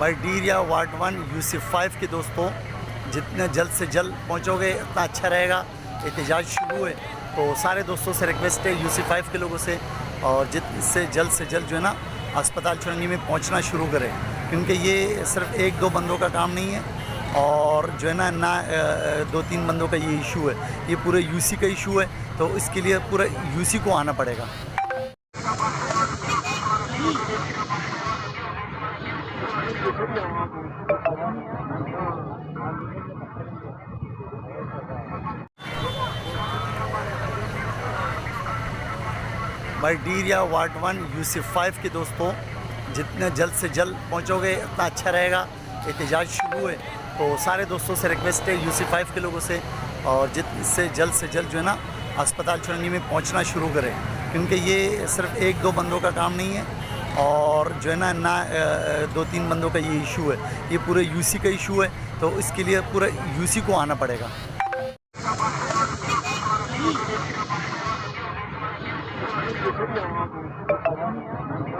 बल्डीरिया ward 1 UC5 के दोस्तों, जितने जल्द से जल्द पहुंचोगे उतना अच्छा रहेगा। एहतजाज शुरू है तो सारे दोस्तों से रिक्वेस्ट है UC5 के लोगों से, और जितने जल्द से जल्द जो है ना अस्पताल छोड़नी में पहुंचना शुरू करें, क्योंकि ये सिर्फ एक दो बंदों का काम नहीं है, और जो है ना दो तीन बंदों का ये इशू है, ये पूरे UC का इशू है, तो इसके लिए पूरा UC को आना पड़ेगा। बल्डीरिया वार्ड 1 UC5 के दोस्तों, जितने जल्द से जल्द पहुंचोगे उतना अच्छा रहेगा। एहतजाज शुरू है तो सारे दोस्तों से रिक्वेस्ट है UC5 के लोगों से, और जितने जल्द से जल्द जो है ना अस्पताल छोड़नी में पहुंचना शुरू करें, क्योंकि ये सिर्फ एक दो बंदों का काम नहीं है, और जो है ना दो तीन बंदों का ये इशू है, ये पूरे UC का इशू है, तो इसके लिए पूरा UC को आना पड़ेगा। Thank you.